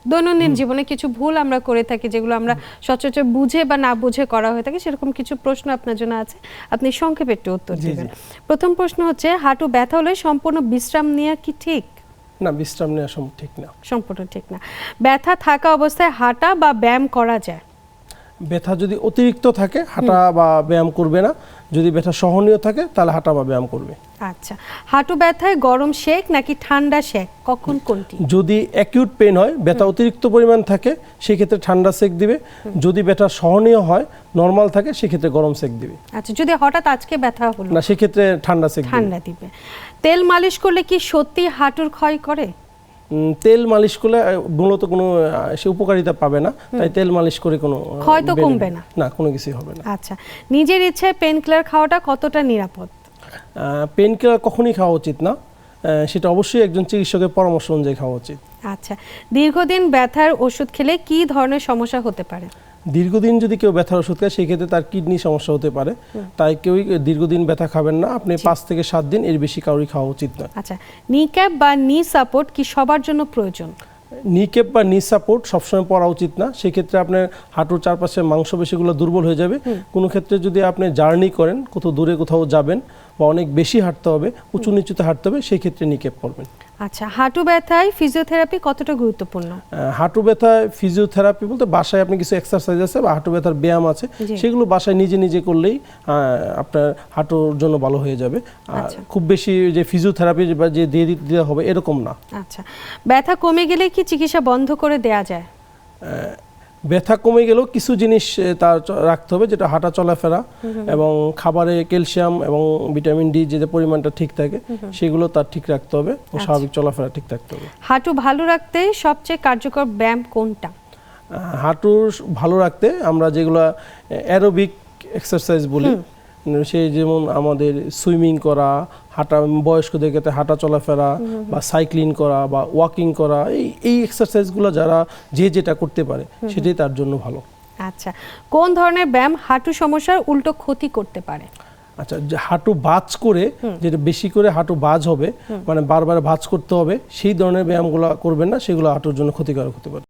দৈনন্দিন জীবনে কিছু ভুল আমরা করে থাকি যেগুলো আমরা সচরাচর বুঝে বা না বুঝে করা হয়ে থাকে, সেরকম কিছু প্রশ্ন আপনার জন্য আছে, আপনি সংক্ষেপে একটু উত্তর দিবেন। প্রথম প্রশ্ন হচ্ছে, হাঁটু ব্যথা হলে সম্পূর্ণ বিশ্রাম নেওয়া কি ঠিক? না, বিশ্রাম নেওয়া ঠিক না, সম্পূর্ণ ঠিক না। ব্যথা থাকা অবস্থায় হাঁটা বা ব্যায়াম করা যায়? ব্যথা যদি অতিরিক্ত থাকে হাঁটা বা ব্যায়াম করবে না, যদি ব্যথা সহনীয় থাকে তাহলে হাঁটা বা ব্যায়াম করবে। আচ্ছা, হাঁটু ব্যথায় গরম শেক নাকি ঠান্ডা শেক, কখন কোনটি? যদি অ্যাকিউট পেইন হয়, ব্যথা অতিরিক্ত পরিমাণ থাকে, সেই ক্ষেত্রে ঠান্ডা সেক দিবে। যদি ব্যথা সহনীয় হয়, নরমাল থাকে, সেই ক্ষেত্রে গরম সেক দিবে। আচ্ছা, যদি হঠাৎ আজকে ব্যথা হলো না, সেই ক্ষেত্রে ঠান্ডা সেক দিবে। তেল মালিশ করলে কি সত্যি হাঁটুর ক্ষয় করে? তেল মালিশ করলে মূলত কোনো সে উপকারিতা পাবে না, তাই তেল মালিশ করে কোনো ক্ষয় তো কমবে না, না, কোনো কিছুই হবে না। আচ্ছা, নিজের ইচ্ছায় পেন কিলার খাওয়াটা কতটা নিরাপদ? পেন কিলার কখনোই খাওয়া উচিত না, সেটা অবশ্যই একজন চিকিৎসকের পরামর্শ অনুযায়ী খাওয়া উচিত। আচ্ছা, দীর্ঘদিন ব্যথার ওষুধ খেলে কি ধরনের সমস্যা হতে পারে? দীর্ঘদিন যদি কেউ ব্যথার ওষুধ খায়, সেই ক্ষেত্রে তার কিডনি সমস্যা হতে পারে, তাই কেউই দীর্ঘদিন ব্যথা খাবেন না। আপনি 5 থেকে 7 দিন, এর বেশি কাউরি খাওয়া উচিত না। আচ্ছা, নি ক্যাপ বা নি সাপোর্ট কি সবার জন্য প্রয়োজন? নি ক্যাপ বা নি সাপোর্ট সবসময় পরা উচিত না, সেক্ষেত্রে আপনার হাঁটুর চারপাশের মাংসপেশিগুলো দুর্বল হয়ে যাবে। কোনো ক্ষেত্রে যদি আপনি জার্নি করেন, কোথাও দূরে কোথাও যাবেন বা অনেক বেশি হাঁটতে হবে, উঁচু নিচুতে হাঁটতে হবে, সেই ক্ষেত্রে নি ক্যাপ করবেন। আচ্ছা, হাঁটু ব্যথায় ফিজিওথেরাপি কতটা গুরুত্বপূর্ণ? হাঁটু ব্যথায় ফিজিওথেরাপি বলতে বাসায় আপনি কিছু এক্সারসাইজ আছে বা হাঁটু ব্যথার ব্যায়াম আছে, সেগুলো বাসায় নিজে নিজে করলেই আপনার হাঁটুর জন্য ভালো হয়ে যাবে। খুব বেশি যে ফিজিওথেরাপি বা যে দিয়ে দিতে হবে এরকম না। আচ্ছা, ব্যথা কমে গেলে কি চিকিৎসা বন্ধ করে দেয়া যায়? ব্যথা কমে গেলেও কিছু জিনিস তার রাখতে হবে, যেটা হাঁটা চলাফেরা এবং খাবারে ক্যালসিয়াম এবং ভিটামিন ডি যে পরিমাণটা ঠিক থাকে, সেগুলো তার ঠিক রাখতে হবে ও স্বাভাবিক চলাফেরা ঠিক রাখতে হবে। হাঁটু ভালো রাখতে সবচেয়ে কার্যকর ব্যায়াম কোনটা? হাঁটু ভালো রাখতে আমরা যেগুলো অ্যারোবিক এক্সারসাইজ বলি, সেই যেমন আমাদের সুইমিং করা, হাঁটা, বয়স্কদের ক্ষেত্রে হাঁটা চলাফেরা বা সাইক্লিং করা বা ওয়াকিং করা, এই এক্সারসাইজগুলো যারা যেটা করতে পারে সেটাই তার জন্য ভালো। আচ্ছা, কোন ধরনের ব্যায়াম হাঁটু সমস্যার উল্টো ক্ষতি করতে পারে? আচ্ছা, যে হাঁটু ভাঁজ করে, যেটা বেশি করে হাঁটু ভাঁজ হবে, মানে বারবার ভাঁজ করতে হবে, সেই ধরনের ব্যায়ামগুলো করবেন না, সেগুলো হাঁটুর জন্য ক্ষতিকারক হতে পারে।